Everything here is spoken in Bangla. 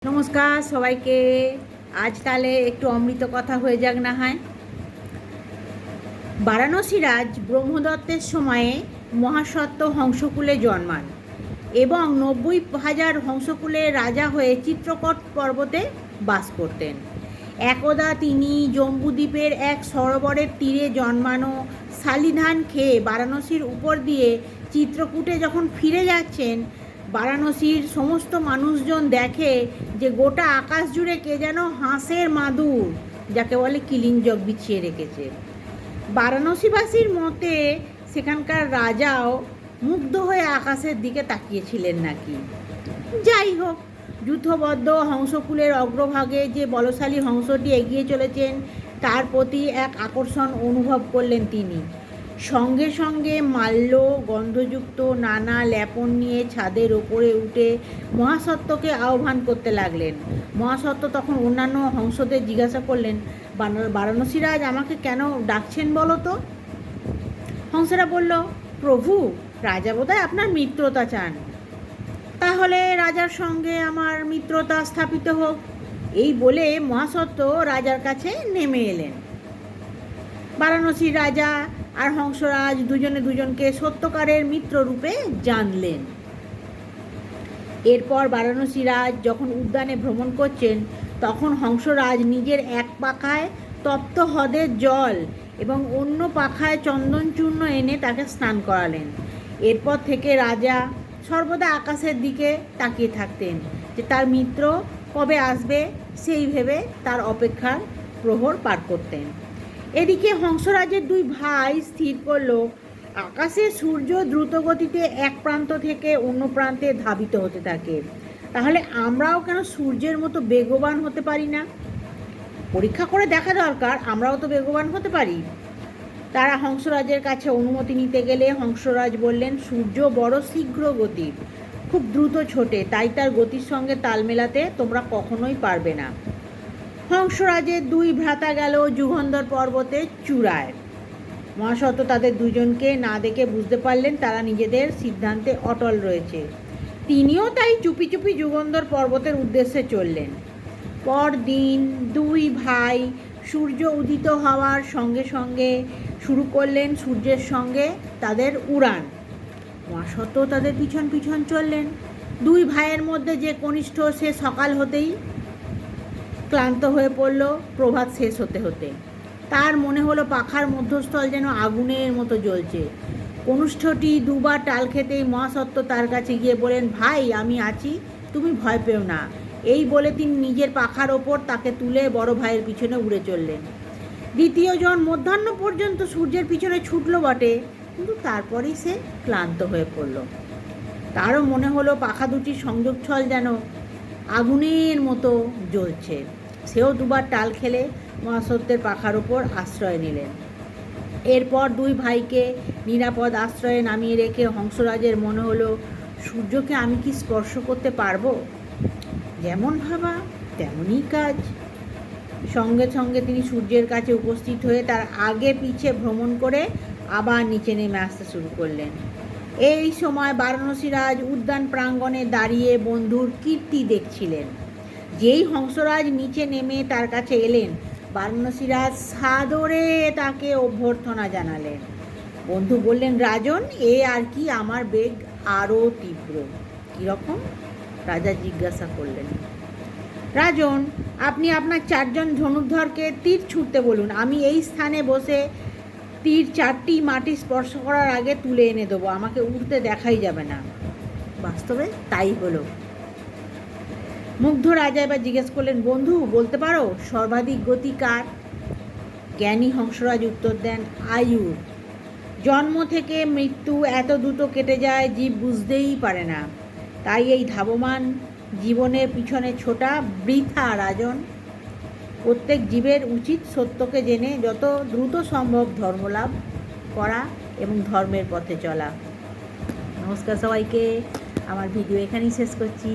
নমস্কার সবাইকে। আজ তাহলে একটু অমৃত কথা হয়ে যাক না হয়। বারাণসী রাজ ব্রহ্মদত্তের সময়ে মহাসত্ত্ব হংসকুলে জন্মান এবং 90,000 হংসকুলে রাজা হয়ে চিত্রকূট পর্বতে বাস করতেন। একদা তিনি জম্বুদ্বীপের এক সরোবরের তীরে জন্মানো শালিধান খেয়ে বারাণসীর উপর দিয়ে চিত্রকূটে যখন ফিরে যাচ্ছেন, বারাণসীর সমস্ত মানুষজন দেখে যে গোটা আকাশ জুড়ে কে যেন হাঁসের মাদুর, যাকে বলে কিলিঞ্জক, বিছিয়ে রেখেছে। বারাণসীবাসীর মতে সেখানকার রাজাও মুগ্ধ হয়ে আকাশের দিকে তাকিয়েছিলেন নাকি। যাই হোক, যুদ্ধবদ্ধ হংসকুলের অগ্রভাগে যে বলশালী হংসটি এগিয়ে চলেছেন তার প্রতি এক আকর্ষণ অনুভব করলেন তিনি। সঙ্গে সঙ্গে মাল্য গন্ধযুক্ত নানা লেপন নিয়ে ছাদের ওপরে উঠে মহাসত্ত্বকে আহ্বান করতে লাগলেন। মহাসত্ত্ব তখন অন্যান্য হংসদের জিজ্ঞাসা করলেন, বারাণসীরাজ আমাকে কেন ডাকছেন বলো তো? হংসরা বলল, প্রভু, রাজা বোধহয় আপনার মিত্রতা চান। তাহলে রাজার সঙ্গে আমার মিত্রতা স্থাপিত হোক। এই বলে মহাসত্ত্ব রাজার কাছে নেমে এলেন। বারাণসীর রাজা আর হংসরাজ দুজনে দুজনকে সত্যকারের মিত্র রূপে জানলেন। এরপর বারাণসী রাজ যখন উদ্যানে ভ্রমণ করছেন, তখন হংসরাজ নিজের এক পাখায় তপ্ত হ্রদের জল এবং অন্য পাখায় চন্দনচূর্ণ এনে তাকে স্নান করালেন। এরপর থেকে রাজা সর্বদা আকাশের দিকে তাকিয়ে থাকতেন যে তার মিত্র কবে আসবে, সেই ভেবে তার অপেক্ষার প্রহর পার করতেন। এদিকে হংসরাজের দুই ভাই স্থির করল, আকাশে সূর্য দ্রুতগতিতে এক প্রান্ত থেকে অন্য প্রান্তে ধাবিত হতে থাকে, তাহলে আমরাও কেন সূর্যের মতো বেগবান হতে পারি না? পরীক্ষা করে দেখা দরকার, আমরাও তো বেগবান হতে পারি। তারা হংসরাজের কাছে অনুমতি নিতে গেলে হংসরাজ বললেন, সূর্য বড় শীঘ্র গতির, খুব দ্রুত ছোটে, তাই তার গতির সঙ্গে তাল মেলাতে তোমরা কখনোই পারবে না। হংসরাজের দুই ভ্রাতা গেল যুগন্ধর পর্বতের চূড়ায়। মহাসত্ত্ব তাদের দুজনকে না দেখে বুঝতে পারলেন তারা নিজেদের সিদ্ধান্তে অটল রয়েছে। তিনিও তাই চুপি চুপি যুগন্ধর পর্বতের উদ্দেশ্যে চললেন। পরদিন দুই ভাই সূর্য উদিত হওয়ার সঙ্গে সঙ্গে শুরু করলেন সূর্যের সঙ্গে তাদের উড়ান। মহাসত্ত্ব তাদের পিছন পিছন চললেন। দুই ভাইয়ের মধ্যে যে কনিষ্ঠ, সে সকাল হতেই ক্লান্ত হয়ে পড়ল প্রভাত শেষ হতে হতে। তার মনে হলো পাখার মধ্যস্থল যেন আগুনের মতো জ্বলছে। কনিষ্ঠটি দুবার টাল খেতেই মহাসত্ত্ব তার কাছে গিয়ে বলেন, ভাই, আমি আছি, তুমি ভয় পেও না। এই বলে তিনি নিজের পাখার ওপর তাকে তুলে বড় ভাইয়ের পিছনে উড়ে চললেন। দ্বিতীয় জন মধ্যাহ্ন পর্যন্ত সূর্যের পিছনে ছুটল বটে, কিন্তু তারপরেই সে ক্লান্ত হয়ে পড়ল। তারও মনে হলো পাখা দুটির সংযোগস্থল যেন আগুনের মতো জ্বলছে। সেও দুবার টাল খেলে মহাসত্ত্বের পাখার ওপর আশ্রয় নিলেন। এরপর দুই ভাইকে নিরাপদ আশ্রয়ে নামিয়ে রেখে হংসরাজের মনে হলো, সূর্যকে আমি কি স্পর্শ করতে পারবো? যেমন ভাবা তেমনই কাজ। সঙ্গে সঙ্গে তিনি সূর্যের কাছে উপস্থিত হয়ে তার আগে পিছে ভ্রমণ করে আবার নিচে নেমে আসতে শুরু করলেন। এই সময় বারাণসীরাজ উদ্যান প্রাঙ্গণে দাঁড়িয়ে বন্ধুর কীর্তি দেখছিলেন। যেই হংসরাজ নিচে নেমে তার কাছে এলেন, বারাণসীরাজ সাদরে তাকে অভ্যর্থনা জানালেন। বন্ধু বললেন, রাজন, এ আর কি, আমার বেগ আরও তীব্র। কীরকম? রাজা জিজ্ঞাসা করলেন। রাজন, আপনি আপনার 4 জন ধনুর্ধরকে তীর ছুঁড়তে বলুন, আমি এই স্থানে বসে তীর 4টি মাটি স্পর্শ করার আগে তুলে এনে দেবো, আমাকে উড়তে দেখাই যাবে না। বাস্তবে তাই হলো। মুগ্ধ রাজা এবার জিজ্ঞেস করলেন, বন্ধু, বলতে পারো সর্বাধিক গতি কার? জ্ঞানী হংসরাজ উত্তর দেন, আয়ুর। জন্ম থেকে মৃত্যু এত দ্রুত কেটে যায়, জীব বুঝতেই পারে না। তাই এই ধাবমান জীবনের পিছনে ছোটা বৃথা রাজন। প্রত্যেক জীবের উচিত সত্যকে জেনে যত দ্রুত সম্ভব ধর্মলাভ করা এবং ধর্মের পথে চলা। নমস্কার সবাইকে, আমার ভিডিও এখানেই শেষ করছি।